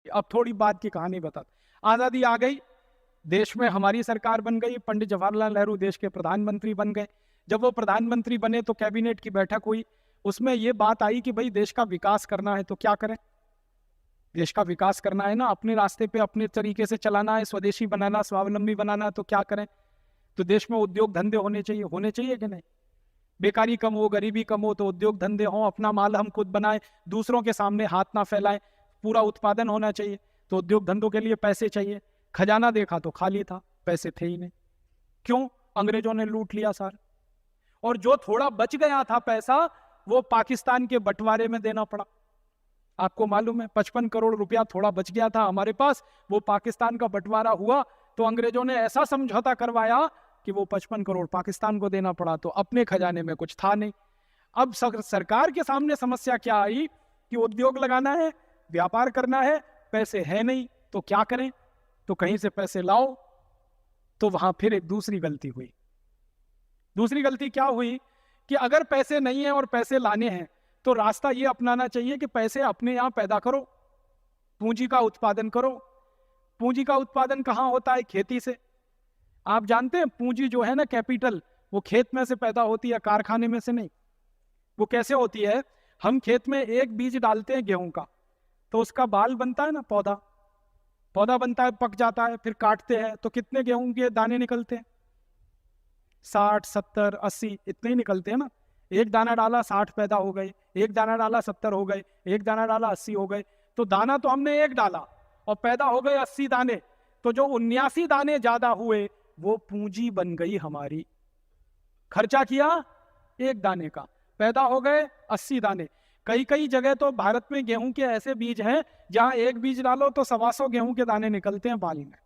अब थोड़ी बात की कहानी बता। आजादी आ गई, देश में हमारी सरकार बन गई, पंडित जवाहरलाल नेहरू देश के प्रधानमंत्री बन गए। जब वो प्रधानमंत्री बने तो कैबिनेट की बैठक हुई, उसमें ये बात आई कि भाई देश का विकास करना है तो क्या करें। देश का विकास करना है ना, अपने रास्ते पे अपने तरीके से चलाना है, स्वदेशी बनाना, स्वावलंबी बनाना, तो क्या करें। तो देश में उद्योग धंधे होने चाहिए कि नहीं। बेकारी कम हो, गरीबी कम हो, तो उद्योग धंधे हो, अपना माल हम खुद बनाएं, दूसरों के सामने हाथ ना फैलाएं, पूरा उत्पादन होना चाहिए। तो उद्योग धंधों के लिए पैसे चाहिए। खजाना देखा तो खाली था, पैसे थे ही नहीं। क्यों? अंग्रेजों ने लूट लिया सर। और जो थोड़ा बच गया था पैसा, वो पाकिस्तान के बंटवारे में देना पड़ा। आपको मालूम है 55 करोड़ रुपया थोड़ा बच गया था हमारे पास, वो पाकिस्तान का बंटवारा हुआ तो अंग्रेजों ने ऐसा समझौता करवाया कि वो 55 करोड़ पाकिस्तान को देना पड़ा, तो अपने खजाने में कुछ था नहीं। अब सरकार के सामने समस्या क्या आई कि उद्योग लगाना है, व्यापार करना है, पैसे है नहीं, तो क्या करें। तो कहीं से पैसे लाओ। तो वहां फिर एक दूसरी गलती हुई। दूसरी गलती क्या हुई कि अगर पैसे नहीं है और पैसे लाने हैं तो रास्ता ये अपनाना चाहिए कि पैसे अपने यहां पैदा करो, पूंजी का उत्पादन करो। पूंजी का उत्पादन कहां होता है? खेती से। आप जानते हैं पूंजी जो है ना, कैपिटल, वो खेत में से पैदा होती है, कारखाने में से नहीं। वो कैसे होती है? हम खेत में एक बीज डालते हैं गेहूं का, तो उसका बाल बनता है ना, पौधा पौधा बनता है, पक जाता है, फिर काटते हैं तो कितने गेहूं के दाने निकलते हैं? 60, 70, 80 इतने ही निकलते हैं ना। एक दाना डाला 60 पैदा हो गए, एक दाना डाला 70 हो गए, एक दाना डाला 80 हो गए। तो दाना तो हमने एक डाला और पैदा हो गए 80 दाने। तो जो 79 दाने ज्यादा हुए वो पूंजी बन गई हमारी। खर्चा किया एक दाने का, पैदा हो गए 80 दाने। कई कई जगह तो भारत में गेहूं के ऐसे बीज हैं जहां एक बीज डालो तो 125 गेहूं के दाने निकलते हैं बाल में।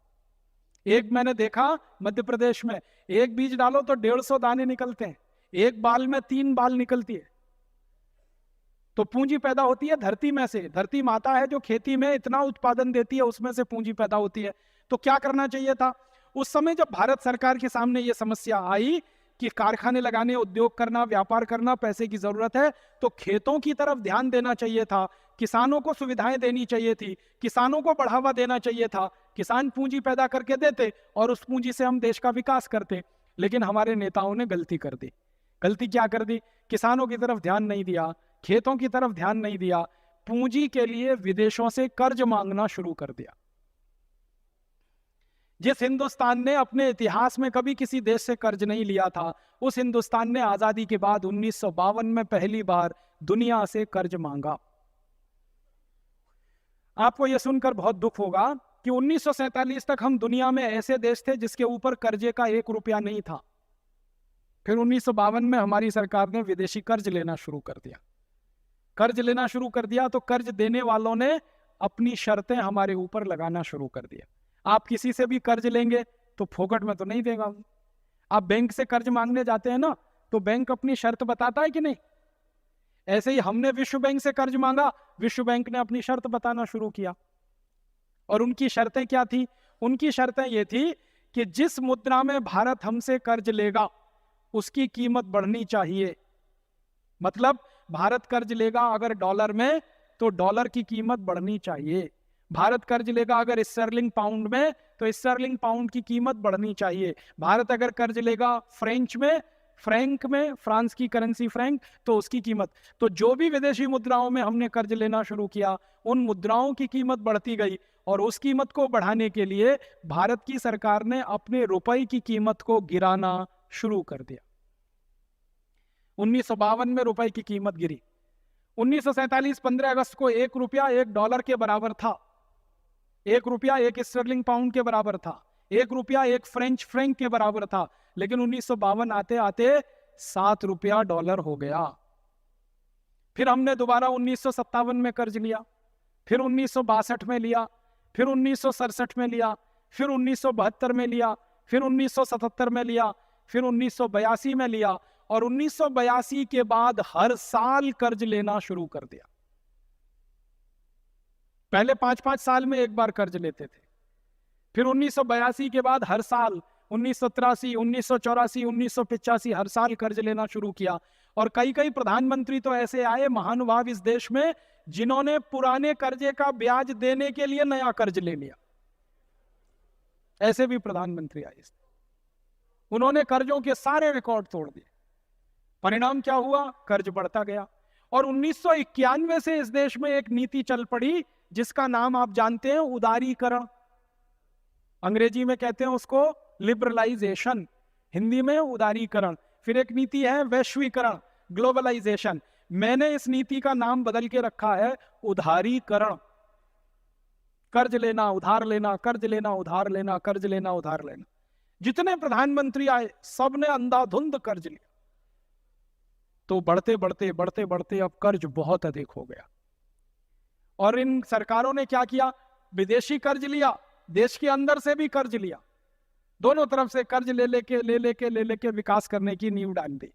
एक मैंने देखा मध्य प्रदेश में, एक बीज डालो तो 150 दाने निकलते हैं, एक बाल में 3 बाल निकलती है। तो पूंजी पैदा होती है धरती में से। धरती माता है जो खेती में इतना उत्पादन देती है, उसमें से पूंजी पैदा होती है। तो क्या करना चाहिए था उस समय जब भारत सरकार के सामने यह समस्या आई कि कारखाने लगाने, उद्योग करना, व्यापार करना, पैसे की जरूरत है, तो खेतों की तरफ ध्यान देना चाहिए था, किसानों को सुविधाएं देनी चाहिए थी, किसानों को बढ़ावा देना चाहिए था। किसान पूंजी पैदा करके देते और उस पूंजी से हम देश का विकास करते। लेकिन हमारे नेताओं ने गलती कर दी। गलती क्या कर दी? किसानों की तरफ ध्यान नहीं दिया, खेतों की तरफ ध्यान नहीं दिया, पूंजी के लिए विदेशों से कर्ज मांगना शुरू कर दिया। जिस हिंदुस्तान ने अपने इतिहास में कभी किसी देश से कर्ज नहीं लिया था, उस हिंदुस्तान ने आजादी के बाद 1952 में पहली बार दुनिया से कर्ज मांगा। आपको यह सुनकर बहुत दुख होगा कि 1947 तक हम दुनिया में ऐसे देश थे जिसके ऊपर कर्जे का 1 रुपया नहीं था। फिर 1952 में हमारी सरकार ने विदेशी कर्ज लेना शुरू कर दिया। कर्ज लेना शुरू कर दिया तो कर्ज देने वालों ने अपनी शर्तें हमारे ऊपर लगाना शुरू कर दिया। आप किसी से भी कर्ज लेंगे तो फोकट में तो नहीं देगा। आप बैंक से कर्ज मांगने जाते हैं ना, तो बैंक अपनी शर्त बताता है कि नहीं। ऐसे ही हमने विश्व बैंक से कर्ज मांगा, विश्व बैंक ने अपनी शर्त बताना शुरू किया। और उनकी शर्तें क्या थी? उनकी शर्तें ये थी कि जिस मुद्रा में भारत हमसे कर्ज लेगा उसकी कीमत बढ़नी चाहिए। मतलब भारत कर्ज लेगा अगर डॉलर में, तो डॉलर की कीमत बढ़नी चाहिए। भारत कर्ज लेगा अगर स्टर्लिंग पाउंड में, तो स्टर्लिंग पाउंड की कीमत बढ़नी चाहिए। भारत अगर कर्ज लेगा फ्रेंच में, फ्रैंक में, फ्रांस की करेंसी फ्रैंक, तो उसकी कीमत। तो जो भी विदेशी मुद्राओं में हमने कर्ज लेना शुरू किया, उन मुद्राओं की कीमत बढ़ती गई। और उस कीमत को बढ़ाने के लिए भारत की सरकार ने अपने रुपए की कीमत को गिराना शुरू कर दिया। 1952 में रुपए की कीमत गिरी। 1947 15 अगस्त को 1 रुपया 1 डॉलर के बराबर था, 1 रुपया 1 स्टर्लिंग पाउंड के बराबर था, 1 रुपया 1 फ्रेंच फ्रैंक के बराबर था। लेकिन 1952 आते आते 7 रुपया डॉलर हो गया। फिर हमने दोबारा 1957 में कर्ज लिया, फिर 1962 में लिया, फिर 1967 में लिया, फिर 1972 में लिया, फिर 1977 में लिया, फिर 1982 में लिया। और 1982 के बाद हर साल कर्ज लेना शुरू कर दिया। पहले 5-5 साल में एक बार कर्ज लेते थे, फिर 1982 के बाद हर साल 1983, 1984, 1985 हर साल कर्ज लेना शुरू किया। और कई कई प्रधानमंत्री तो ऐसे आए महानुभाव इस देश में, जिन्होंने पुराने कर्जे का ब्याज देने के लिए नया कर्ज ले लिया। ऐसे भी प्रधानमंत्री आए, उन्होंने कर्जों के सारे रिकॉर्ड तोड़ दिए। परिणाम क्या हुआ? कर्ज बढ़ता गया। और 1991 से इस देश में एक नीति चल पड़ी जिसका नाम आप जानते हैं, उदारीकरण। अंग्रेजी में कहते हैं उसको लिबरलाइजेशन, हिंदी में उदारीकरण। फिर एक नीति है वैश्वीकरण, ग्लोबलाइजेशन। मैंने इस नीति का नाम बदल के रखा है उधारीकरण। कर्ज लेना, उधार लेना, कर्ज लेना, उधार लेना, कर्ज लेना, उधार लेना। जितने प्रधानमंत्री आए सबने अंधाधुंध कर्ज लिया, तो बढ़ते बढ़ते बढ़ते बढ़ते अब कर्ज बहुत अधिक हो गया। और इन सरकारों ने क्या किया? विदेशी कर्ज लिया, देश के अंदर से भी कर्ज लिया, दोनों तरफ से कर्ज ले लेके विकास करने की नींव डाल दी।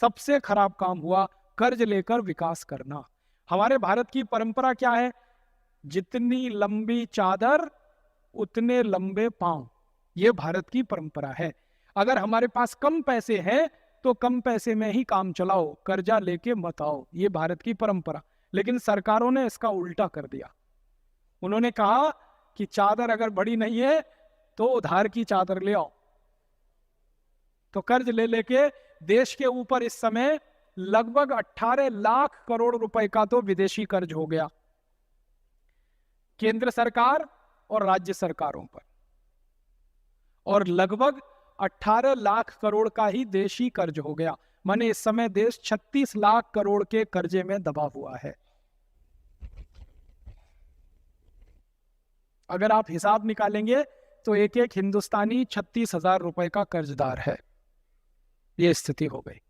सबसे खराब काम हुआ कर्ज लेकर विकास करना। हमारे भारत की परंपरा क्या है? जितनी लंबी चादर उतने लंबे पांव, ये भारत की परंपरा है। अगर हमारे पास कम पैसे हैं तो कम पैसे में ही काम चलाओ, कर्जा लेके मत आओ, ये भारत की परंपरा। लेकिन सरकारों ने इसका उल्टा कर दिया। उन्होंने कहा कि चादर अगर बड़ी नहीं है तो उधार की चादर ले आओ। तो कर्ज ले लेके देश के ऊपर इस समय लगभग 18 लाख करोड़ रुपए का तो विदेशी कर्ज हो गया, केंद्र सरकार और राज्य सरकारों पर। और लगभग 18 लाख करोड़ का ही देशी कर्ज हो गया। माने इस समय देश 36 लाख करोड़ के कर्जे में दबा हुआ है। अगर आप हिसाब निकालेंगे तो एक एक हिंदुस्तानी 36,000 रुपए का कर्जदार है। यह स्थिति हो गई।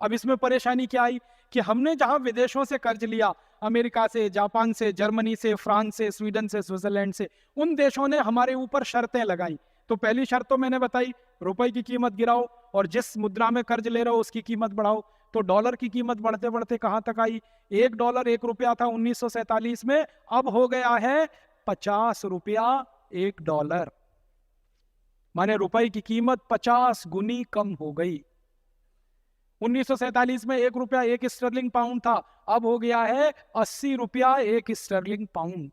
अब इसमें परेशानी क्या आई कि हमने जहां विदेशों से कर्ज लिया, अमेरिका से, जापान से, जर्मनी से, फ्रांस से, स्वीडन से, स्विट्जरलैंड से, उन देशों ने हमारे ऊपर शर्तें लगाई। तो पहली शर्त तो मैंने बताई, रुपए की कीमत गिराओ और जिस मुद्रा में कर्ज ले रहे हो उसकी कीमत बढ़ाओ। तो डॉलर की कीमत बढ़ते बढ़ते कहां तक आई? $1 1 रुपया था 1947 में, अब हो गया है 50 रुपया $1। माने रुपए की कीमत 50 गुनी कम हो गई। 1947 में 1 रुपया 1 स्टर्लिंग पाउंड था, अब हो गया है 80 रुपया 1 स्टर्लिंग पाउंड।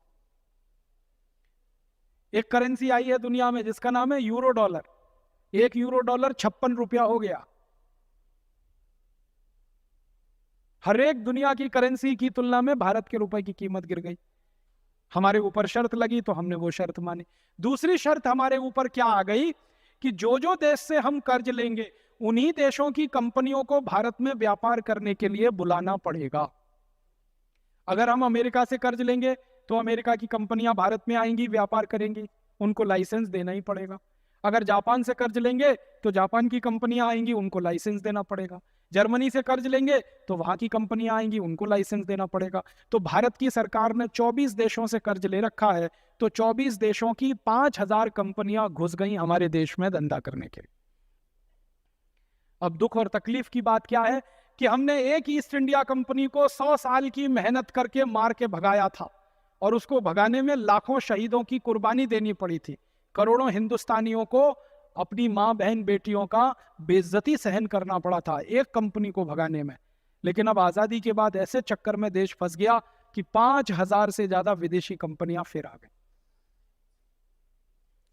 एक करेंसी आई है दुनिया में जिसका नाम है यूरो डॉलर। 1 यूरो डॉलर 56 रुपया हो गया। हर एक दुनिया की करेंसी की तुलना में भारत के रुपए की कीमत गिर गई। हमारे ऊपर शर्त लगी तो हमने वो शर्त मानी। दूसरी शर्त हमारे ऊपर क्या आ गई कि जो जो देश से हम कर्ज लेंगे उन्हीं देशों की कंपनियों को भारत में व्यापार करने के लिए बुलाना पड़ेगा। अगर हम अमेरिका से कर्ज लेंगे तो अमेरिका की कंपनियां भारत में आएंगी, व्यापार करेंगी, उनको लाइसेंस देना ही पड़ेगा। अगर जापान से कर्ज लेंगे तो जापान की कंपनियां आएंगी, उनको लाइसेंस देना पड़ेगा। जर्मनी से कर्ज लेंगे तो वहां की कंपनियां आएंगी, उनको लाइसेंस देना पड़ेगा। तो भारत की सरकार ने 24 देशों से कर्ज ले रखा है, तो 24 देशों की 5000 कंपनियां घुस गई हमारे देश में धंधा करने के लिए। अब दुख और तकलीफ की बात क्या है कि हमने एक ईस्ट इंडिया कंपनी को 100 साल की मेहनत करके मार के भगाया था, और उसको भगाने में लाखों शहीदों की कुर्बानी देनी पड़ी थी। करोड़ों हिंदुस्तानियों को अपनी मां बहन बेटियों का बेइज्जती सहन करना पड़ा था एक कंपनी को भगाने में। लेकिन अब आजादी के बाद ऐसे चक्कर में देश फंस गया कि 5000 से ज्यादा विदेशी कंपनियां फिर आ गई।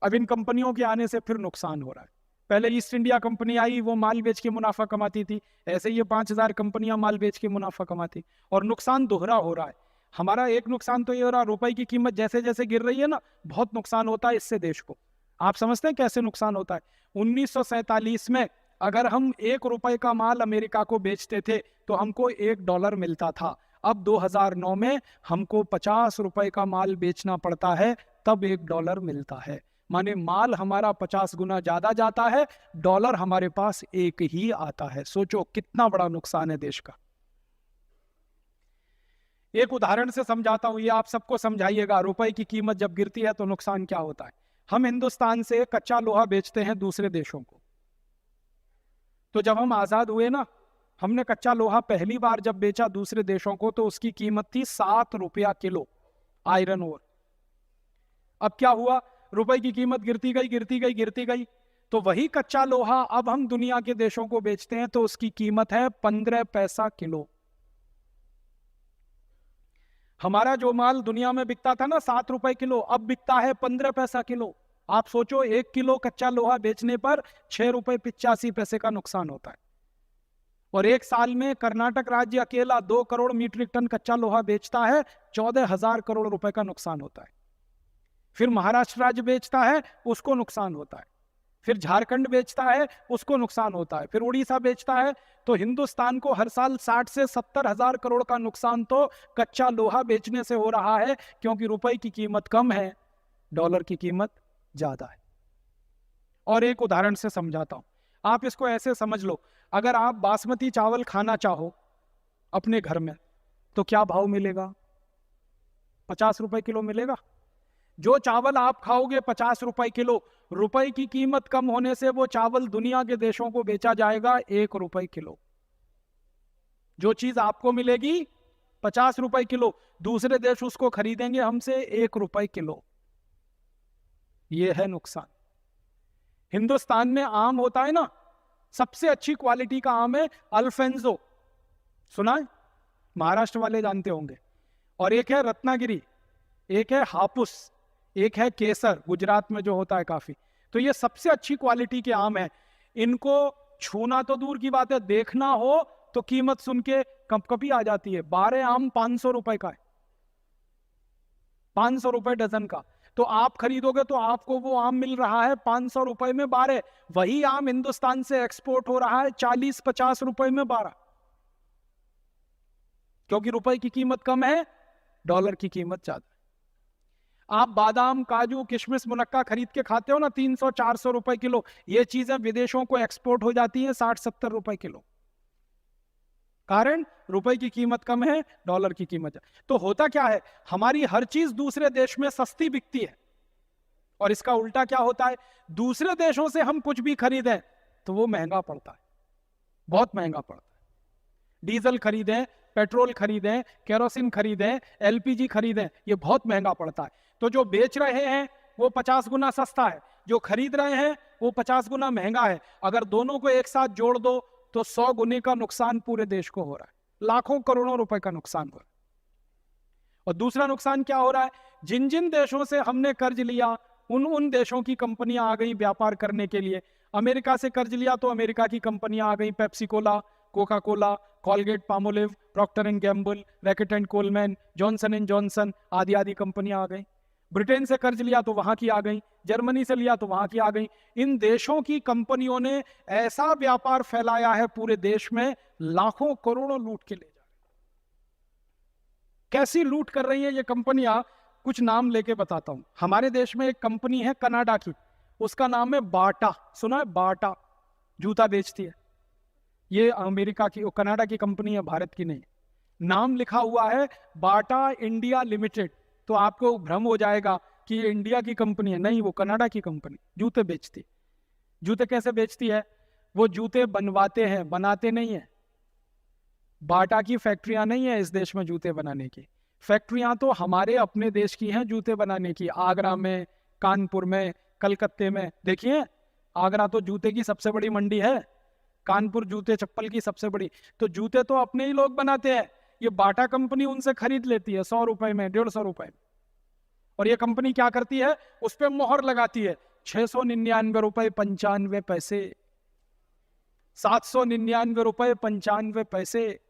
अब इन कंपनियों के आने से फिर नुकसान हो रहा है। पहले ईस्ट इंडिया कंपनी आई, वो माल बेच के मुनाफा कमाती थी, ऐसे ये 5000 कंपनियां माल बेच के मुनाफा कमाती, और नुकसान दोहरा हो रहा है। हमारा एक नुकसान तो ये हो रहा, रुपए की कीमत जैसे जैसे गिर रही है ना, बहुत नुकसान होता है इससे देश को। आप समझते हैं कैसे नुकसान होता है? 1947 में अगर हम 1 रुपए का माल अमेरिका को बेचते थे तो हमको $1 मिलता था। अब 2009 में हमको 50 रुपए का माल बेचना पड़ता है, तब $1 मिलता है। माने माल हमारा 50 गुना ज्यादा जाता है, डॉलर हमारे पास एक ही आता है। सोचो कितना बड़ा नुकसान है देश का। एक उदाहरण से समझाता हूं, ये आप सबको समझाइएगा। रुपए की कीमत जब गिरती है तो नुकसान क्या होता है। हम हिंदुस्तान से कच्चा लोहा बेचते हैं दूसरे देशों को। तो जब हम आजाद हुए ना, हमने कच्चा लोहा पहली बार जब बेचा दूसरे देशों को तो उसकी कीमत थी 7 रुपया किलो, आयरन ओर। अब क्या हुआ, रुपए की कीमत गिरती गई गिरती गई गिरती गई, तो वही कच्चा लोहा अब हम दुनिया के देशों को बेचते हैं तो उसकी कीमत है 15 पैसा किलो। हमारा जो माल दुनिया में बिकता था ना 7 रुपए किलो, अब बिकता है 15 पैसा किलो। आप सोचो 1 किलो कच्चा लोहा बेचने पर 6 रुपए 85 पैसे का नुकसान होता है। और एक साल में कर्नाटक राज्य अकेला 2 करोड़ मीट्रिक टन कच्चा लोहा बेचता है, 14,000 करोड़ रुपए का नुकसान होता है। फिर महाराष्ट्र राज्य बेचता है, उसको नुकसान होता है। फिर झारखंड बेचता है, उसको नुकसान होता है। फिर उड़ीसा बेचता है। तो हिंदुस्तान को हर साल 60 से 70 हजार करोड़ का नुकसान तो कच्चा लोहा बेचने से हो रहा है, क्योंकि रुपए की कीमत कम है, डॉलर की कीमत ज्यादा है। और एक उदाहरण से समझाता हूं, आप इसको ऐसे समझ लो, अगर आप बासमती चावल खाना चाहो अपने घर में तो क्या भाव मिलेगा? 50 रुपए किलो मिलेगा। जो चावल आप खाओगे 50 रुपए किलो, रुपए की कीमत कम होने से वो चावल दुनिया के देशों को बेचा जाएगा 1 रुपए किलो। जो चीज आपको मिलेगी 50 रुपए किलो, दूसरे देश उसको खरीदेंगे हमसे 1 रुपए किलो। ये है नुकसान। हिंदुस्तान में आम होता है ना, सबसे अच्छी क्वालिटी का आम है अल्फेंजो, सुना है? महाराष्ट्र वाले जानते होंगे। और एक है रत्नागिरी, एक है हापुस, एक है केसर, गुजरात में जो होता है काफी। तो ये सबसे अच्छी क्वालिटी के आम है। इनको छूना तो दूर की बात है, देखना हो तो कीमत सुन के कभी आ जाती है। 12 आम 500 रुपए का है, 500 रुपए डजन का। तो आप खरीदोगे तो आपको वो आम मिल रहा है 500 रुपए में 12। वही आम हिंदुस्तान से एक्सपोर्ट हो रहा है 40-50 रुपए में 12, क्योंकि रुपए की कीमत कम है, डॉलर की कीमत ज्यादा है। आप बादाम, काजू, किशमिश, मुनक्का खरीद के खाते हो ना 300-400 रुपए किलो, ये चीजें विदेशों को एक्सपोर्ट हो जाती हैं 60-70 रुपए किलो। कारण रुपए की कीमत कम है, डॉलर की कीमत है। तो होता क्या है, हमारी हर चीज दूसरे देश में सस्ती बिकती है, और इसका उल्टा क्या होता है, दूसरे देशों से हम कुछ भी खरीदें तो वो महंगा पड़ता है, बहुत महंगा पड़ता है। डीजल खरीदें, पेट्रोल खरीदें, केरोसिन खरीदें, एलपीजी खरीदें, ये बहुत महंगा पड़ता है। तो जो बेच रहे हैं वो 50 गुना सस्ता है, जो खरीद रहे हैं वो 50 गुना महंगा है। अगर दोनों को एक साथ जोड़ दो तो 100 गुने का नुकसान पूरे देश को हो रहा है, लाखों करोड़ों रुपए का नुकसान हो रहा है। और दूसरा नुकसान क्या हो रहा है, जिन जिन देशों से हमने कर्ज लिया उन देशों की कंपनियां आ गई व्यापार करने के लिए। अमेरिका से कर्ज लिया तो अमेरिका की कंपनियां आ गई, Pepsi Cola, Coca Cola, Colgate Palmolive, Procter and Gamble, Reckitt and Colman, Johnson and Johnson, आदि आदि कंपनियां आ गई। ब्रिटेन से कर्ज लिया तो वहां की आ गई, जर्मनी से लिया तो वहां की आ गई। इन देशों की कंपनियों ने ऐसा व्यापार फैलाया है पूरे देश में, लाखों करोड़ों लूट के ले जा रहे हैं। कैसी लूट कर रही है ये कंपनियां, कुछ नाम लेके बताता हूं। हमारे देश में एक कंपनी है कनाडा की, उसका नाम है बाटा, सुना है? बाटा जूता बेचती है। ये अमेरिका की, कनाडा की कंपनी है, भारत की नहीं। नाम लिखा हुआ है बाटा इंडिया लिमिटेड, तो आपको भ्रम हो जाएगा कि ये इंडिया की कंपनी है, नहीं, वो कनाडा की कंपनी जूते बेचती। जूते कैसे बेचती है, वो जूते बनवाते हैं, बनाते नहीं है। बाटा की फैक्ट्रियां नहीं है इस देश में जूते बनाने की, फैक्ट्रियां तो हमारे अपने देश की हैं जूते बनाने की। आगरा में, कानपुर में, कलकत्ते में। देखिए, आगरा तो जूते की सबसे बड़ी मंडी है, कानपुर जूते चप्पल की सबसे बड़ी। तो जूते तो अपने ही लोग बनाते हैं, ये बाटा कंपनी उनसे खरीद लेती है 100 रुपए में, 150 रुपए में। और ये कंपनी क्या करती है, उस पर मोहर लगाती है 699 रुपए 95 पैसे, 799 रुपए 95 पैसे,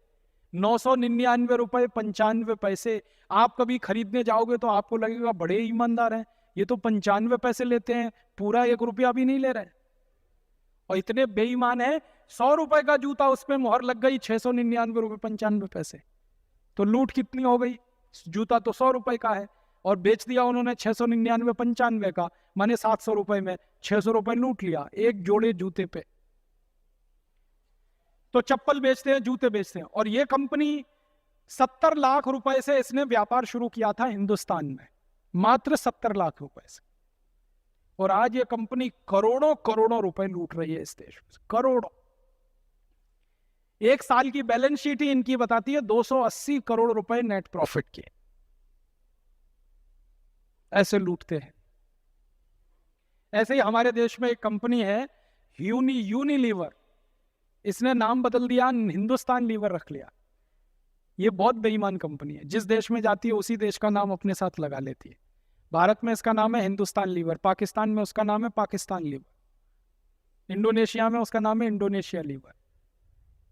999 रुपए 95 पैसे। आप कभी खरीदने जाओगे तो आपको लगेगा बड़े ईमानदार हैं, ये तो 95 पैसे लेते हैं, पूरा 1 रुपया भी नहीं ले रहे। और इतने बेईमान है, 100 रुपए का जूता, उस पर मोहर लग गई 699 रुपए 95 पैसे। तो लूट कितनी हो गई, जूता तो 100 रुपए का है और बेच दिया उन्होंने 699 95 का, माने 700 रुपए में 600 रुपए लूट लिया एक जोड़े जूते पे। तो चप्पल बेचते हैं, जूते बेचते हैं। और ये कंपनी 70 लाख रुपए से इसने व्यापार शुरू किया था हिंदुस्तान में, मात्र 70 लाख रुपए से। और आज ये कंपनी करोड़ों करोड़ों रुपए लूट रही है इस देश में, करोड़ों। एक साल की बैलेंस शीट ही इनकी बताती है 280 करोड़ रुपए नेट प्रॉफिट के। ऐसे लूटते हैं। ऐसे ही हमारे देश में एक कंपनी है यूनिलीवर, इसने नाम बदल दिया, हिंदुस्तान लीवर रख लिया। ये बहुत बेईमान कंपनी है, जिस देश में जाती है उसी देश का नाम अपने साथ लगा लेती है। भारत में इसका नाम है हिंदुस्तान लीवर, पाकिस्तान में उसका नाम है पाकिस्तान लीवर, इंडोनेशिया में उसका नाम है इंडोनेशिया लीवर।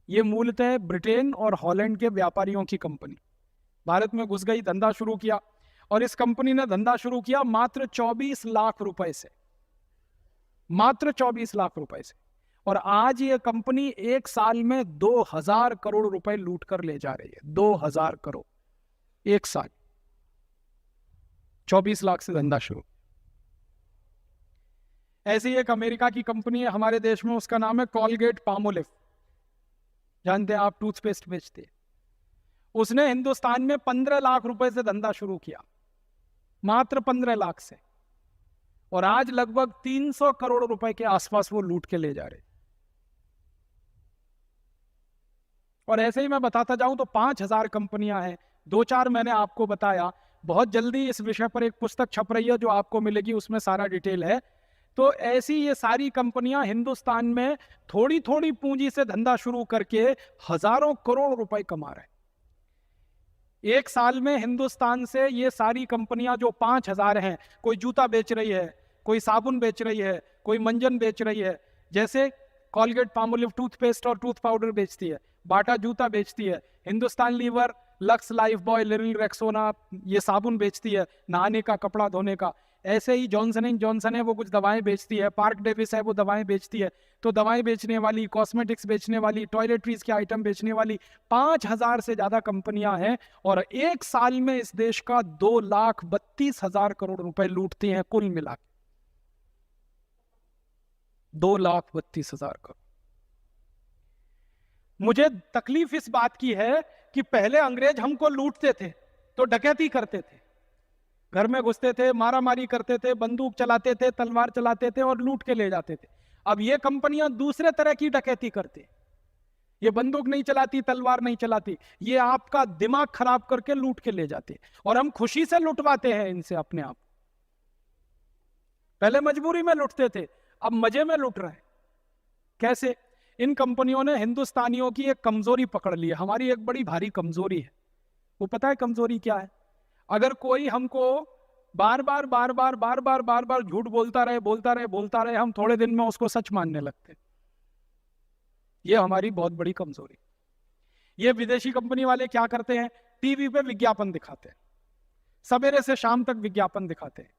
ये मूलतः ब्रिटेन और हॉलैंड के व्यापारियों की कंपनी भारत में घुस गई, धंधा शुरू किया, और इस कंपनी ने धंधा शुरू किया मात्र 24 लाख रुपए से, मात्र 24 लाख रुपए से। और आज ये कंपनी एक साल में 2000 करोड़ रुपए लूट कर ले जा रही है। 2000 करोड़ एक साल, 24 लाख से धंधा शुरू। ऐसी एक अमेरिका की कंपनी है हमारे देश में, उसका नाम है कॉलगेट पामोलिव, जानते हैं आप, टूथपेस्ट बेचते हैं। उसने हिंदुस्तान में 15 लाख रुपए से धंधा शुरू किया, मात्र 15 लाख से, और आज लगभग 300 करोड़ रुपए के आसपास वो लूट के ले जा रहे। और ऐसे ही मैं बताता जाऊं तो 5000 कंपनियां हैं, 2-4 मैंने आपको बताया। बहुत जल्दी इस विषय पर एक पुस्तक छप रही है जो आपको मिलेगी, उसमें सारा डिटेल है। तो ऐसी ये सारी कंपनियां हिंदुस्तान में थोड़ी थोड़ी पूंजी से धंधा शुरू करके हजारों करोड़ रुपए कमा रहे हैं। एक साल में हिंदुस्तान से ये सारी कंपनियां जो 5000 हैं, कोई जूता बेच रही है, कोई साबुन बेच रही है, कोई मंजन बेच रही है, जैसे कॉलगेट पामोलिव टूथपेस्ट और टूथ पाउडर बेचती है, बाटा जूता बेचती है, Hindustan Lever Lux Lifebuoy Liril Rexona ये साबुन बेचती है, नहाने का, कपड़ा धोने का। ऐसे ही जॉनसन एंड जॉनसन है, वो कुछ दवाएं बेचती है, पार्क डेविस है, वो दवाएं बेचती है। तो दवाएं बेचने वाली, कॉस्मेटिक्स बेचने वाली, टॉयलेटरीज के आइटम बेचने वाली 5000 से ज्यादा कंपनियां हैं, और एक साल में इस देश का 2,32,000 करोड़ रुपए लूटती हैं कुल मिला के। 2,32,000 करोड़। मुझे तकलीफ इस बात की है कि पहले अंग्रेज हमको लूटते थे तो डकैती करते थे, घर में घुसते थे, मारामारी करते थे, बंदूक चलाते थे, तलवार चलाते थे और लूट के ले जाते थे। अब ये कंपनियां दूसरे तरह की डकैती करती, ये बंदूक नहीं चलाती, तलवार नहीं चलाती, ये आपका दिमाग खराब करके लूट के ले जाते, और हम खुशी से लुटवाते हैं इनसे अपने आप। पहले मजबूरी में लुटते थे, अब मजे में लुट रहे हैं। कैसे? इन कंपनियों ने हिंदुस्तानियों की एक कमजोरी पकड़ ली है, हमारी एक बड़ी भारी कमजोरी है। वो पता है कमजोरी क्या है? अगर कोई हमको बार बार झूठ बोलता रहे, हम थोड़े दिन में उसको सच मानने लगते। ये हमारी बहुत बड़ी कमजोरी। ये विदेशी कंपनी वाले क्या करते हैं? टीवी पे विज्ञापन दिखाते हैं, सवेरे से शाम तक विज्ञापन दिखाते हैं,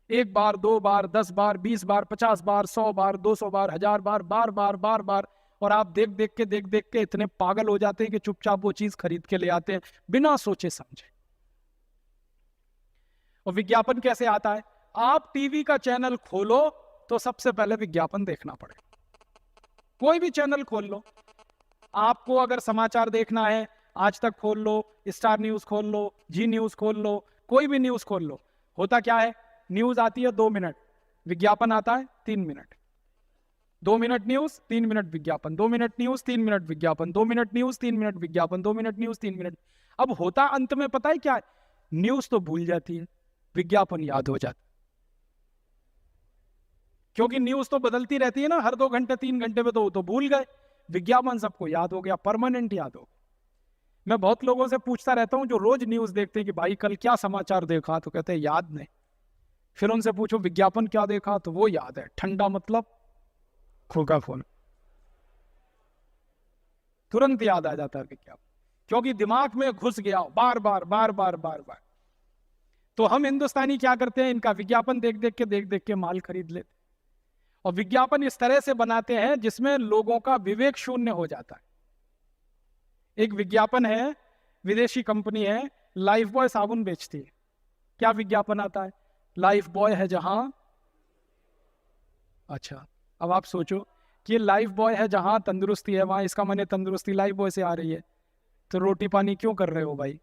1 बार 2 बार 10 बार 20 बार 50 बार 100 बार 200 बार 1000 बार बार बार, और आप देख देख के इतने पागल हो जाते हैं कि चुपचाप वो चीज खरीद के ले आते हैं बिना सोचे समझे। और विज्ञापन कैसे आता है? आप टीवी का चैनल खोलो तो सबसे पहले विज्ञापन देखना पड़ेगा। कोई भी चैनल खोल लो, आपको अगर समाचार देखना है, आज तक खोल लो, स्टार न्यूज खोल लो, जी न्यूज खोल लो, कोई भी न्यूज खोल लो, होता क्या है? न्यूज आती है 2 मिनट, विज्ञापन आता है 3 मिनट। 2 मिनट न्यूज, 3 मिनट विज्ञापन, 2 मिनट न्यूज, 3 मिनट विज्ञापन, 2 मिनट न्यूज, 3 मिनट विज्ञापन, 2 मिनट न्यूज, 3 मिनट। अब होता अंत में पता है क्या है? न्यूज तो भूल जाती है, विज्ञापन याद हो जाता, क्योंकि न्यूज तो बदलती रहती है ना, हर 2 घंटे 3 घंटे में, तो भूल गए। विज्ञापन सबको याद हो गया, परमानेंट याद हो। मैं बहुत लोगों से पूछता रहता हूं जो रोज न्यूज देखते हैं कि भाई कल क्या समाचार देखा, तो कहते हैं याद नहीं। फिर उनसे पूछो विज्ञापन क्या देखा, तो वो याद है, ठंडा मतलब कोका कोला, तुरंत याद आ जाता है विज्ञापन, क्योंकि दिमाग में घुस गया बार बार। तो हम हिंदुस्तानी क्या करते हैं? इनका विज्ञापन देख देख के माल खरीद लेते, और विज्ञापन इस तरह से बनाते हैं जिसमें लोगों का विवेक शून्य हो जाता है। एक विज्ञापन है, विदेशी कंपनी है, लाइफ बॉय साबुन बेचती है। क्या विज्ञापन आता है? लाइफ बॉय है जहां, अच्छा अब आप सोचो कि लाइफ बॉय है जहां तंदुरुस्ती है वहां, इसका माने तंदुरुस्ती लाइफ बॉय से आ रही है, तो रोटी पानी क्यों कर रहे हो भाई?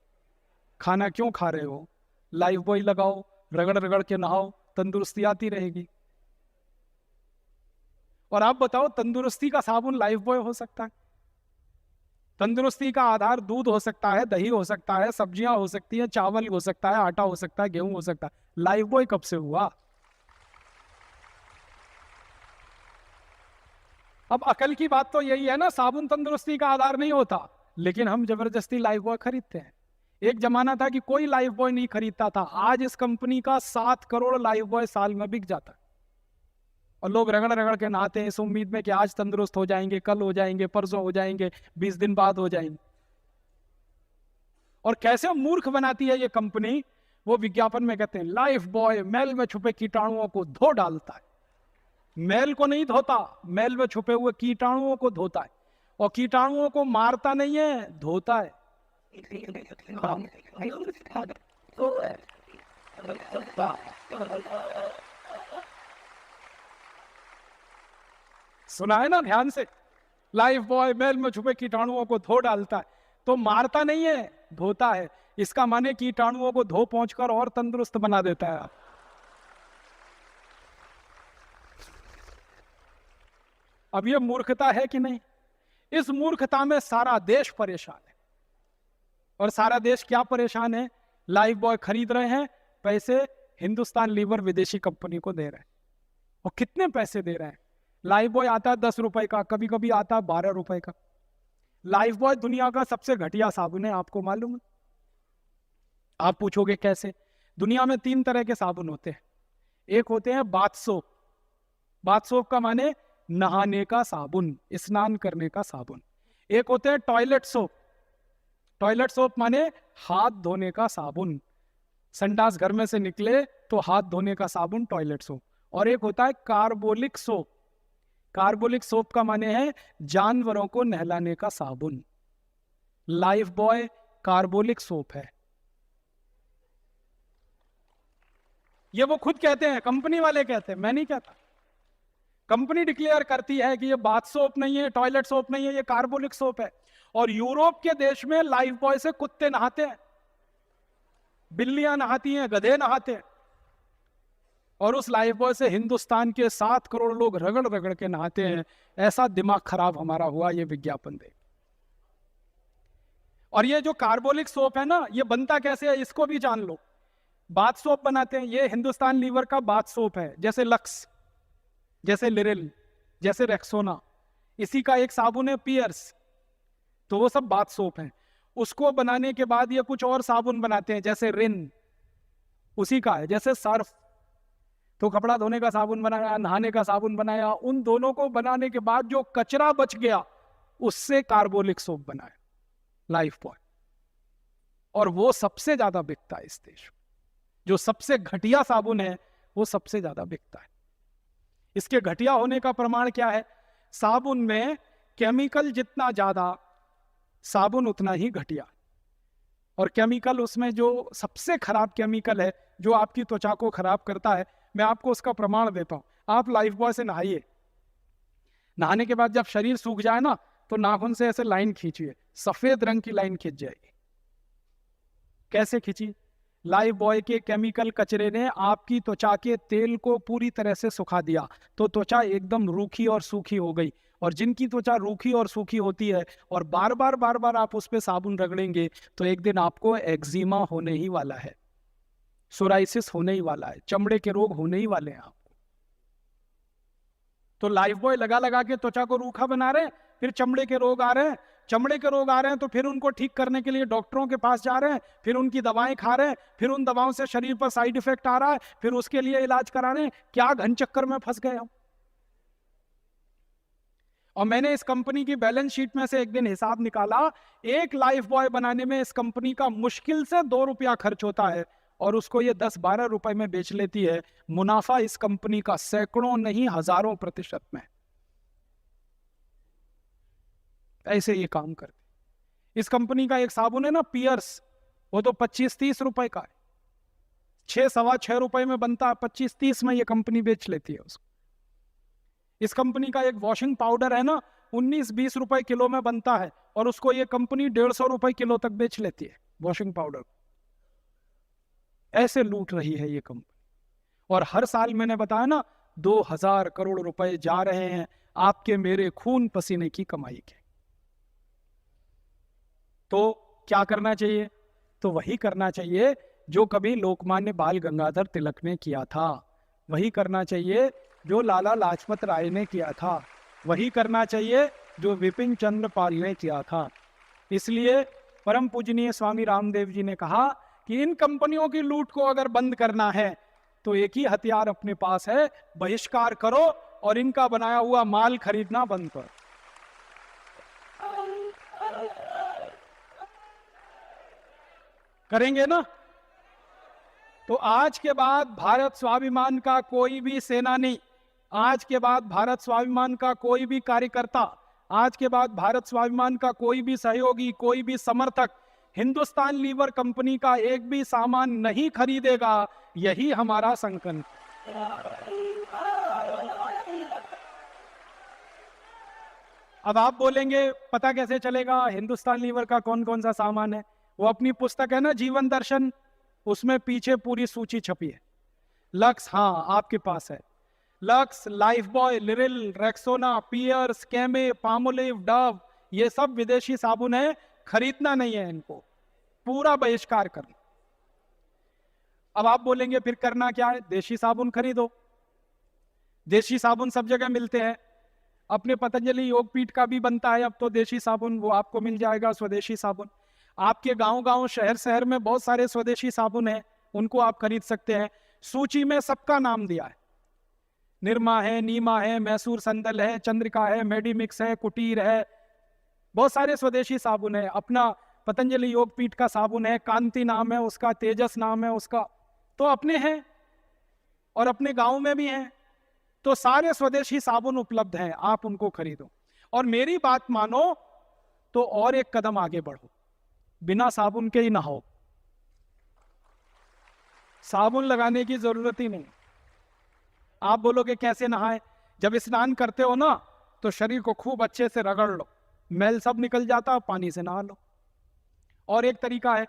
खाना क्यों खा रहे हो? लाइफ बॉय लगाओ, रगड़ रगड़ के नहाओ, तंदुरुस्ती आती रहेगी। और आप बताओ, तंदुरुस्ती का साबुन लाइफ बॉय हो सकता है? तंदुरुस्ती का आधार दूध हो सकता है, दही हो सकता है, सब्जियां हो सकती है, चावल हो सकता है, आटा हो सकता है, गेहूं हो सकता है। लाइफ बॉय कब से हुआ? अब अकल की बात तो यही है ना, साबुन तंदुरुस्ती का आधार नहीं होता, लेकिन हम जबरदस्ती लाइफ बॉय खरीदते हैं। एक जमाना था कि कोई लाइफ बॉय नहीं खरीदता था, आज इस कंपनी का 7 करोड़ लाइफ बॉय साल में बिक जाता है, और लोग रगड़ रगड़ के नहाते हैं इस उम्मीद में कि आज तंदुरुस्त हो जाएंगे, कल हो जाएंगे, परसों हो जाएंगे, 20 दिन बाद हो जाएंगे। और कैसे मूर्ख बनाती है ये कंपनी, वो विज्ञापन में कहते हैं लाइफ बॉय मैल में छुपे कीटाणुओं को धो डालता है। मैल को नहीं धोता, मैल में छुपे हुए कीटाणुओं को धोता है, और कीटाणुओं को मारता नहीं है, धोता है। सुना है ना ध्यान से, लाइफ बॉय मैल में छुपे कीटाणुओं को धो डालता है, तो मारता नहीं है, धोता है। इसका माने कीटाणुओं को धो पहुंचकर और तंदुरुस्त बना देता है। अब ये मूर्खता है कि नहीं? इस मूर्खता में सारा देश परेशान है। और सारा देश क्या परेशान है? लाइफ बॉय खरीद रहे हैं, पैसे हिंदुस्तान लीवर विदेशी कंपनी को दे रहे हैं। और कितने पैसे दे रहे हैं? लाइफ बॉय आता है 10 रुपए का, कभी कभी आता है 12 रुपए का। लाइफ बॉय दुनिया का सबसे घटिया साबुन है, आपको मालूम है? आप पूछोगे कैसे? दुनिया में 3 तरह के साबुन होते हैं। एक होते हैं बाथ सोप। बाथ सोप का माने नहाने का साबुन, स्नान करने का साबुन। एक होते हैं टॉयलेट सोप। टॉयलेट सोप माने हाथ धोने का साबुन, संडास घर में से निकले तो हाथ धोने का साबुन, टॉयलेट सोप। और एक होता है कार्बोलिक सोप। कार्बोलिक सोप का माने है जानवरों को नहलाने का साबुन। लाइफ बॉय कार्बोलिक सोप है। ये वो खुद कहते हैं, कंपनी वाले कहते हैं, मैं नहीं कहता। कंपनी डिक्लेयर करती है कि ये बाथ सोप नहीं है, टॉयलेट सोप नहीं है, ये कार्बोलिक सोप है। और यूरोप के देश में लाइफ बॉय से कुत्ते नहाते हैं, बिल्लियां नहाती हैं, गधे नहाते हैं। और उस लाइफ बॉय से हिंदुस्तान के 7 करोड़ लोग रगड़ रगड़ के नहाते हैं। ऐसा दिमाग खराब हमारा हुआ ये विज्ञापन देख। और ये जो कार्बोलिक सोप है ना, ये बनता कैसे है इसको भी जान लो। बाथ सोप बनाते हैं, ये हिंदुस्तान लीवर का बाथ सोप है, जैसे लक्स, जैसे लिरिल, जैसे रेक्सोना। इसी का एक साबुन है पियर्स, तो वो सब बाथ सोप है। उसको बनाने के बाद ये कुछ और साबुन बनाते हैं, जैसे रिन, उसी का है। जैसे सर्फ, तो कपड़ा धोने का साबुन बनाया, नहाने का साबुन बनाया। उन दोनों को बनाने के बाद जो कचरा बच गया, उससे कार्बोलिक सोप बनाया लाइफ बॉय। और वो सबसे ज्यादा बिकता है इस देश में। जो सबसे घटिया साबुन है वो सबसे ज्यादा बिकता है। इसके घटिया होने का प्रमाण क्या है? साबुन में केमिकल जितना ज्यादा, साबुन उतना ही घटिया। और केमिकल उसमें जो सबसे खराब केमिकल है, जो आपकी त्वचा को खराब करता है, मैं आपको उसका प्रमाण देता हूं। आप लाइफ बॉय से नहाइए, नहाने के बाद जब शरीर सूख जाए ना, तो नाखून से ऐसे लाइन खींचिए, सफेद रंग की लाइन खींच जाएगी। कैसे खींची? लाइफ बॉय के केमिकल कचरे ने आपकी त्वचा के तेल को पूरी तरह से सुखा दिया, तो त्वचा एकदम रूखी और सूखी हो गई। और जिनकी त्वचा रूखी और सूखी होती है और बार बार आप उस पर साबुन रगड़ेंगे, तो एक दिन आपको एक्जिमा होने ही वाला है, सोराइसिस होने ही वाला है, चमड़े के रोग होने ही वाले हैं आपको। तो लाइफ बॉय लगा लगा के त्वचा को रूखा बना रहे हैं, फिर चमड़े के रोग आ रहे हैं। चमड़े के रोग आ रहे हैं तो फिर उनको ठीक करने के लिए डॉक्टरों के पास जा रहे हैं, फिर उनकी दवाएं खा रहे हैं, फिर उन दवाओं से शरीर पर साइड इफेक्ट आ रहा है, फिर उसके लिए इलाज करा रहे हैं। क्या घन चक्कर में फंस गए हम। और मैंने इस कंपनी की बैलेंस शीट में से एक दिन हिसाब निकाला, एक लाइफ बॉय बनाने में इस कंपनी का मुश्किल से 2 रुपया खर्च होता है, और उसको ये 10-12 रुपए में बेच लेती है। मुनाफा इस कंपनी का सैकड़ों नहीं हजारों प्रतिशत में। ऐसे ये काम करते। इस कंपनी का एक साबुन है ना पियर्स, वो तो 25-30 रुपए का है, 6-6.25 रुपए में बनता है, 25-30 में ये कंपनी बेच लेती है उसको। इस कंपनी का एक वॉशिंग पाउडर है ना, 19-20 रुपए किलो में बनता है, और उसको ये कंपनी 150 रुपए किलो तक बेच लेती है वॉशिंग पाउडर। ऐसे लूट रही है ये कंपनी। और हर साल मैंने बताया ना, 2000 करोड़ रुपए जा रहे हैं आपके मेरे खून पसीने की कमाई के। तो क्या करना चाहिए? तो वही करना चाहिए जो कभी लोकमान्य बाल गंगाधर तिलक ने किया था, वही करना चाहिए जो लाला लाजपत राय ने किया था। वही करना चाहिए जो विपिन चंद्र पाल ने किया था। इसलिए परम पूजनीय स्वामी रामदेव जी ने कहा कि इन कंपनियों की लूट को अगर बंद करना है तो एक ही हथियार अपने पास है, बहिष्कार करो और इनका बनाया हुआ माल खरीदना बंद करो। करेंगे ना? तो आज के बाद भारत स्वाभिमान का कोई भी सेनानी, आज के बाद भारत स्वाभिमान का कोई भी कार्यकर्ता, आज के बाद भारत स्वाभिमान का कोई भी सहयोगी, कोई भी समर्थक हिंदुस्तान लीवर कंपनी का एक भी सामान नहीं खरीदेगा। यही हमारा संकल्प। अब आप बोलेंगे पता कैसे चलेगा हिंदुस्तान लीवर का कौन कौन सा सामान है? वो अपनी पुस्तक है ना जीवन दर्शन, उसमें पीछे पूरी सूची छपी है। लक्स, हाँ आपके पास है। Lux, Lifebuoy, Liril, Rexona, Pears, Camay, Palmolive, Dove, ये सब विदेशी साबुन है, खरीदना नहीं है इनको, पूरा बहिष्कार करना। अब आप बोलेंगे फिर करना क्या है? देशी साबुन खरीदो। देशी साबुन सब जगह मिलते हैं, अपने पतंजलि योगपीठ का भी बनता है अब तो देशी साबुन, वो आपको मिल जाएगा स्वदेशी साबुन। आपके गांव-गांव, शहर-शहर में बहुत सारे स्वदेशी साबुन हैं, उनको आप खरीद सकते हैं। सूची में सबका नाम दिया है, निरमा है, नीमा है, मैसूर संदल है, चंद्रिका है, मेडिमिक्स है, कुटीर है, बहुत सारे स्वदेशी साबुन है। अपना पतंजलि योगपीठ का साबुन है, कांति नाम है उसका, तेजस नाम है उसका, तो अपने हैं और अपने गांव में भी हैं। तो सारे स्वदेशी साबुन उपलब्ध हैं, आप उनको खरीदो। और मेरी बात मानो तो और एक कदम आगे बढ़ो, बिना साबुन के ही नहाओ, साबुन लगाने की जरूरत ही नहीं। आप बोलोगे कैसे नहाए? जब स्नान करते हो ना तो शरीर को खूब अच्छे से रगड़ लो, मैल सब निकल जाता है, पानी से नहा लो। और एक तरीका है,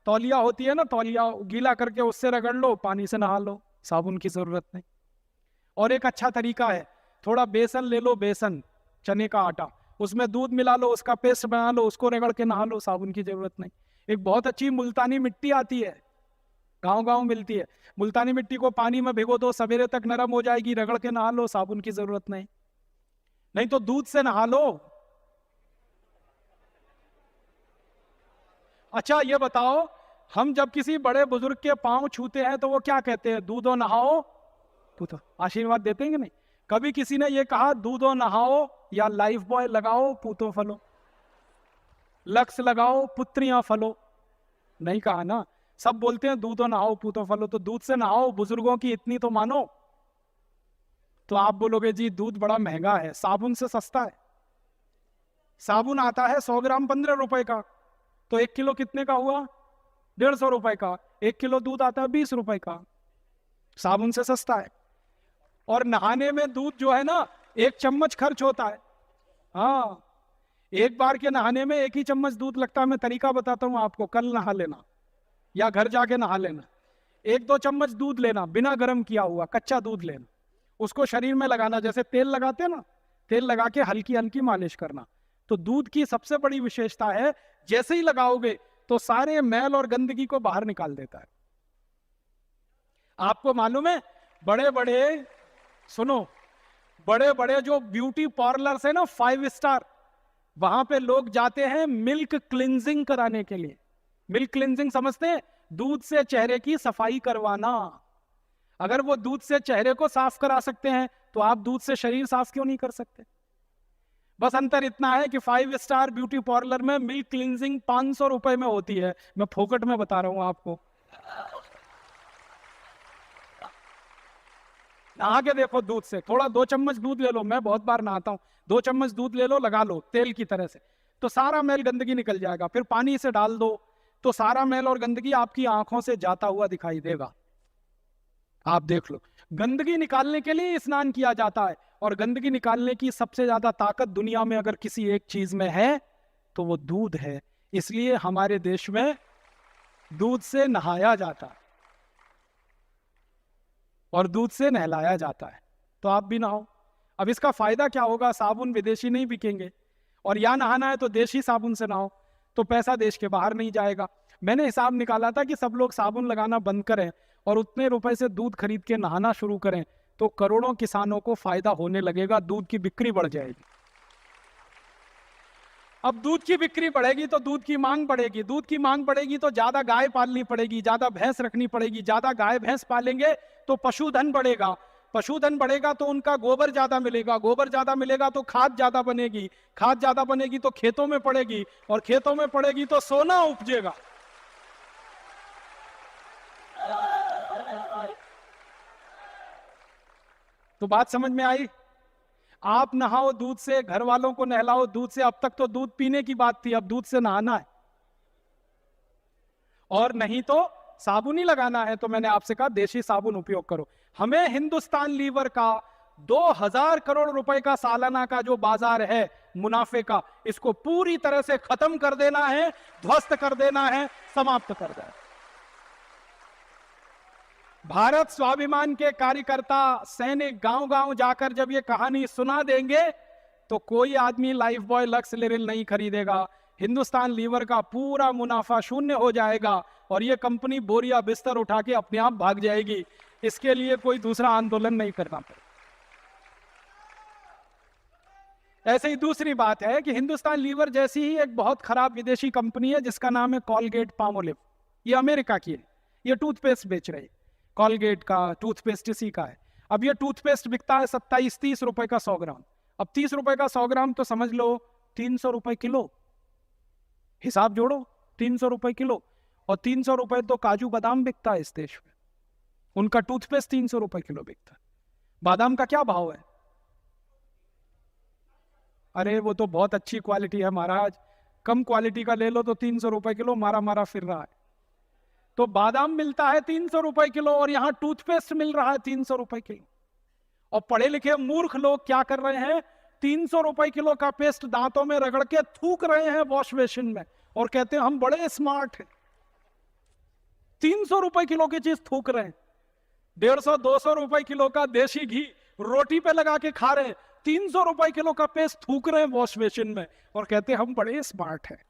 तौलिया होती है ना, तौलिया गीला करके उससे रगड़ लो, पानी से नहा लो, साबुन की जरूरत नहीं। और एक अच्छा तरीका है, थोड़ा बेसन ले लो, बेसन, चने का आटा, उसमें दूध मिला लो, उसका पेस्ट बना लो, उसको रगड़ के नहा लो, साबुन की जरूरत नहीं। एक बहुत अच्छी मुल्तानी मिट्टी आती है, गांव-गांव मिलती है, मुल्तानी मिट्टी को पानी में भिगो दो, सवेरे तक नरम हो जाएगी, रगड़ के नहा लो, साबुन की जरूरत नहीं। नहीं तो दूध से नहा लो। अच्छा ये बताओ, हम जब किसी बड़े बुजुर्ग के पांव छूते हैं तो वो क्या कहते हैं? दूधो नहाओ पूतो, आशीर्वाद देते हैं कि नहीं? कभी किसी ने ये कहा दूधो नहाओ या लाइफ बॉय लगाओ पूतो फलो, लक्स लगाओ पुत्रियां फलो? नहीं कहा ना। सब बोलते हैं दूधो नहाओ पूतो फलो, तो दूध से नहाओ, बुजुर्गों की इतनी तो मानो। तो आप बोलोगे जी दूध बड़ा महंगा है, साबुन से सस्ता है। साबुन आता है 100 ग्राम 15 रुपए का, तो 1 किलो कितने का हुआ? 150 रुपए का। 1 किलो दूध आता है 20 रुपए का, साबुन से सस्ता है। और नहाने में दूध जो है ना, 1 चम्मच खर्च होता है। हाँ, एक बार के नहाने में 1 ही चम्मच दूध लगता है। मैं तरीका बताता हूँ आपको, कल नहा लेना या घर जाके नहा लेना। 1-2 चम्मच दूध लेना, बिना गर्म किया हुआ कच्चा दूध लेना, उसको शरीर में लगाना, जैसे तेल लगाते हैं ना, तेल लगा के हल्की हल्की मालिश करना। तो दूध की सबसे बड़ी विशेषता है, जैसे ही लगाओगे तो सारे मैल और गंदगी को बाहर निकाल देता है। आपको मालूम है, बड़े बड़े, सुनो, बड़े बड़े जो ब्यूटी पार्लर्स है ना, 5 स्टार, वहां पे लोग जाते हैं मिल्क क्लिनजिंग कराने के लिए। मिल्क क्लिनजिंग समझते हैं? दूध से चेहरे की सफाई करवाना। अगर वो दूध से चेहरे को साफ करा सकते हैं तो आप दूध से शरीर साफ क्यों नहीं कर सकते? बस अंतर इतना है कि 5 स्टार ब्यूटी पार्लर में मिल्क क्लिनजिंग 500 रुपए में होती है, मैं फोकट में बता रहा हूं आपको। नहा के देखो दूध से, थोड़ा 2 चम्मच दूध ले लो, मैं बहुत बार नहाता हूं, 2 चम्मच दूध ले लो, लगा लो तेल की तरह से, तो सारा मैल गंदगी निकल जाएगा। फिर पानी से डाल दो तो सारा मैल और गंदगी आपकी आंखों से जाता हुआ दिखाई देगा। आप देख लो, गंदगी निकालने के लिए स्नान किया जाता है, और गंदगी निकालने की सबसे ज्यादा ताकत दुनिया में अगर किसी एक चीज में है तो वो दूध है। इसलिए हमारे देश में दूध से नहाया जाता है और दूध से नहलाया जाता है। तो आप भी नहाओ। अब इसका फायदा क्या होगा? साबुन विदेशी नहीं बिकेंगे, और या नहाना है तो देशी साबुन से नहाओ, तो पैसा देश के बाहर नहीं जाएगा। मैंने हिसाब निकाला था कि सब लोग साबुन लगाना बंद करें और उतने रुपए से दूध खरीद के नहाना शुरू करें तो करोड़ों किसानों को फायदा होने लगेगा, दूध की बिक्री बढ़ जाएगी। अब दूध की बिक्री बढ़ेगी तो दूध की मांग बढ़ेगी, दूध की मांग बढ़ेगी तो ज्यादा गाय पालनी पड़ेगी, ज्यादा भैंस रखनी पड़ेगी, ज्यादा गाय भैंस पालेंगे तो पशुधन बढ़ेगा, पशुधन बढ़ेगा तो उनका गोबर ज्यादा मिलेगा, गोबर ज्यादा मिलेगा तो खाद ज्यादा बनेगी, खाद ज्यादा बनेगी तो खेतों में पड़ेगी, और खेतों में पड़ेगी तो सोना उपजेगा। तो बात समझ में आई? आप नहाओ दूध से, घर वालों को नहलाओ दूध से। अब तक तो दूध पीने की बात थी, अब दूध से नहाना है, और नहीं तो साबुन ही लगाना है। तो मैंने आपसे कहा देशी साबुन उपयोग करो। हमें हिंदुस्तान लीवर का 2000 करोड़ रुपए का सालाना का जो बाजार है मुनाफे का, इसको पूरी तरह से खत्म कर देना है, ध्वस्त कर देना है, समाप्त कर देना है। भारत स्वाभिमान के कार्यकर्ता सैनिक गांव गांव जाकर जब ये कहानी सुना देंगे तो कोई आदमी लाइफ बॉय लक्स लिरिल नहीं खरीदेगा। हिंदुस्तान लीवर का पूरा मुनाफा शून्य हो जाएगा और ये कंपनी बोरिया बिस्तर उठा के अपने आप भाग जाएगी। इसके लिए कोई दूसरा आंदोलन नहीं करना पड़ेगा। ऐसे ही दूसरी बात है कि हिंदुस्तान लीवर जैसी ही एक बहुत खराब विदेशी कंपनी है जिसका नाम है कॉलगेट पामोलिव। ये अमेरिका की है, ये टूथपेस्ट बेच रही है। कॉलगेट का टूथपेस्ट इसी का है। अब ये टूथपेस्ट बिकता है 27-30 रुपए का 100 ग्राम। अब 30 रुपए का 100 ग्राम तो समझ लो 300 रुपए किलो। हिसाब जोड़ो, 300 रुपए किलो, और 300 रुपए तो काजू बादाम बिकता है इस देश में। उनका टूथपेस्ट 300 रुपए किलो बिकता है। बादाम का क्या भाव है? अरे वो तो बहुत अच्छी क्वालिटी है महाराज, कम क्वालिटी का ले लो तो 300 रुपए किलो मारा मारा फिर रहा है। तो बादाम मिलता है 300 रुपए किलो और यहां टूथपेस्ट मिल रहा है 300 रुपए किलो। और पढ़े लिखे मूर्ख लोग क्या कर रहे हैं, 300 रुपए किलो का पेस्ट दांतों में रगड़ के थूक रहे हैं वॉश बेसिन में और कहते हैं हम बड़े स्मार्ट हैं। 300 रुपए किलो की चीज थूक रहे हैं। 150-200 रुपए किलो का देशी घी रोटी पे लगा के खा रहे हैं, 300 रुपए किलो का पेस्ट थूक रहे हैं वॉश बेसिन में और कहते हैं हम बड़े स्मार्ट हैं।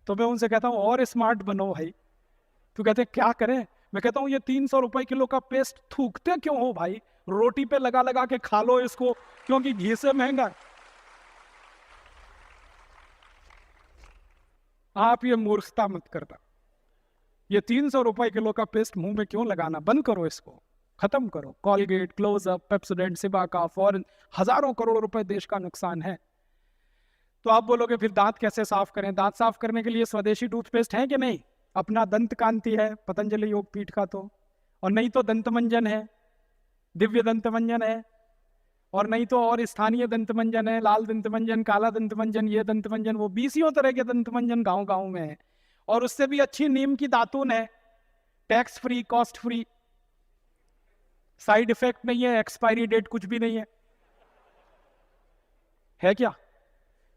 तो मैं उनसे कहता हूं और स्मार्ट बनो भाई। तो कहते हैं क्या करें? मैं कहता हूं ये 300 रुपए किलो का पेस्ट थूकते क्यों हो भाई? रोटी पे लगा लगा के खा लो इसको, क्योंकि घी से महंगा है। आप ये मूर्खता मत करना। ये 300 रुपए किलो का पेस्ट मुंह में क्यों लगाना? बंद करो, इसको खत्म करो। Colgate, Closeup, Pepsodent, Cibaca, foreign, हजारों करोड़ रुपए देश का नुकसान है। तो आप बोलोगे फिर दांत कैसे साफ करें? दांत साफ करने के लिए स्वदेशी टूथपेस्ट है कि नहीं? अपना दंत कांति है पतंजलि योगपीठ का, तो और नहीं तो दंत मंजन है, दिव्य दंत मंजन है, और नहीं तो और स्थानीय दंत मंजन है, लाल दंत मंजन, काला दंत मंजन, ये दंत मंजन, वो 20 तरह के दंत मंजन गांव गांव में है। और उससे भी अच्छी नीम की दातुन है, tax free, cost free, side effect नहीं है, एक्सपायरी डेट कुछ भी नहीं है क्या?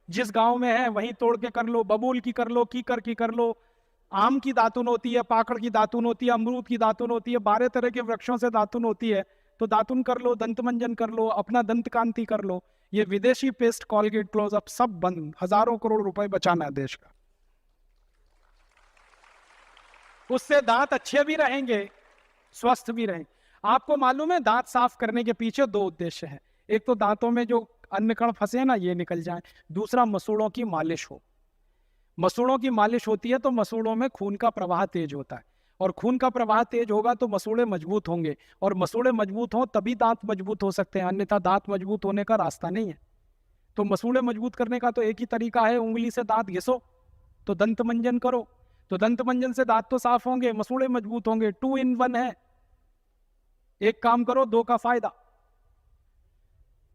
जिस गांव में है वहीं तोड़ के कर लो, बबूल की कर लो, कीकर की कर लो, आम की दातुन होती है, पाकड़ की दातुन होती है, अमरूद की दातुन होती है, 12 तरह के वृक्षों से दातुन होती है। तो दातुन कर लो, दंत मंजन कर लो, अपना दंत कांति कर लो। ये विदेशी पेस्ट, कॉलगेट, क्लोजअप सब बंद। हजारों करोड़ रुपए बचाना है देश का। उससे दांत अच्छे भी रहेंगे, स्वस्थ भी रहेंगे। आपको मालूम है दांत साफ करने के पीछे 2 उद्देश्य हैं। एक तो दांतों में जो अन्न कण फंसे ना ये निकल जाए, दूसरा मसूड़ों की मालिश हो। मसूड़ों की मालिश होती है तो मसूड़ों में खून का प्रवाह तेज होता है, और खून का प्रवाह तेज होगा तो मसूड़े मजबूत होंगे, और मसूड़े मजबूत हों तभी दांत मजबूत हो सकते हैं, अन्यथा दांत मजबूत होने का रास्ता नहीं है। तो मसूड़े मजबूत करने का तो एक ही तरीका है, उंगली से दांत घिसो, तो दंत मंजन करो, तो दंत मंजन से दांत तो साफ होंगे, मसूड़े मजबूत होंगे। 2 in 1 है, एक काम करो 2 का फायदा।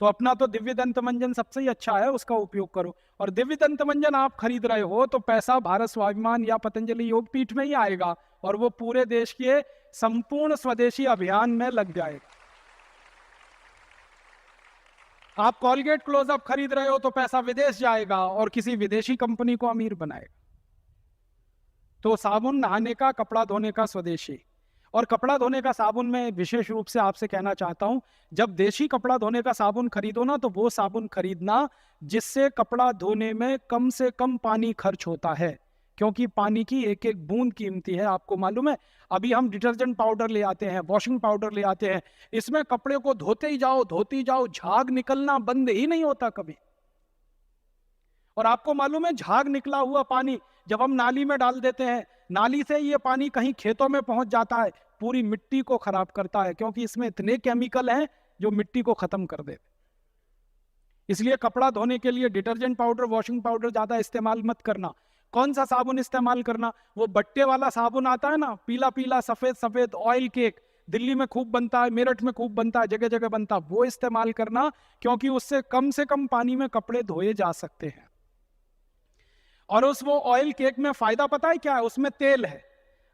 तो अपना तो दिव्य दंत मंजन सबसे ही अच्छा है, उसका उपयोग करो। और दिव्य दंत मंजन आप खरीद रहे हो तो पैसा भारत स्वाभिमान या पतंजलि योगपीठ में ही आएगा, और वो पूरे देश के संपूर्ण स्वदेशी अभियान में लग जाएगा। आप कॉलगेट, क्लोजअप खरीद रहे हो तो पैसा विदेश जाएगा और किसी विदेशी कंपनी को अमीर बनाएगा। तो साबुन नहाने का, कपड़ा धोने का स्वदेशी, और कपड़ा धोने का साबुन में विशेष रूप से आपसे कहना चाहता हूं, जब देशी कपड़ा धोने का साबुन खरीदो ना तो वो साबुन खरीदना जिससे कपड़ा धोने में कम से कम पानी खर्च होता है। क्योंकि पानी की एक एक बूंद कीमती है। आपको मालूम है, अभी हम डिटर्जेंट पाउडर ले आते हैं, वॉशिंग पाउडर ले आते हैं, इसमें कपड़े को धोते ही जाओ, झाग निकलना बंद ही नहीं होता कभी। और आपको मालूम है, झाग निकला हुआ पानी जब हम नाली में डाल देते हैं, नाली से ये पानी कहीं खेतों में पहुंच जाता है, पूरी मिट्टी को खराब करता है, क्योंकि इसमें इतने केमिकल हैं जो मिट्टी को खत्म कर देते। इसलिए कपड़ा धोने के लिए डिटर्जेंट पाउडर, वॉशिंग पाउडर ज्यादा इस्तेमाल मत करना। कौन सा साबुन इस्तेमाल करना? वो बट्टे वाला साबुन आता है ना, पीला पीला सफेद सफेद ऑयल केक, दिल्ली में खूब बनता है, मेरठ में खूब बनता है, जगह जगह बनता है, वो इस्तेमाल करना, क्योंकि उससे कम से कम पानी में कपड़े धोए जा सकते हैं। और उस वो ऑयल केक में फायदा पता है क्या है? उसमें तेल है।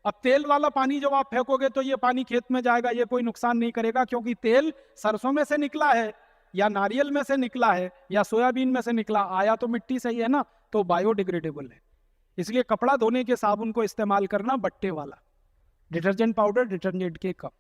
अब तेल वाला पानी जब आप फेंकोगे तो ये पानी खेत में जाएगा, ये कोई नुकसान नहीं करेगा, क्योंकि तेल सरसों में से निकला है, या नारियल में से निकला है, या सोयाबीन में से निकला, आया तो मिट्टी से ही है ना, तो बायोडिग्रेडेबल है। इसलिए कपड़ा धोने के साबुन को इस्तेमाल करना बट्टे वाला, डिटर्जेंट पाउडर, डिटर्जेंट के कप।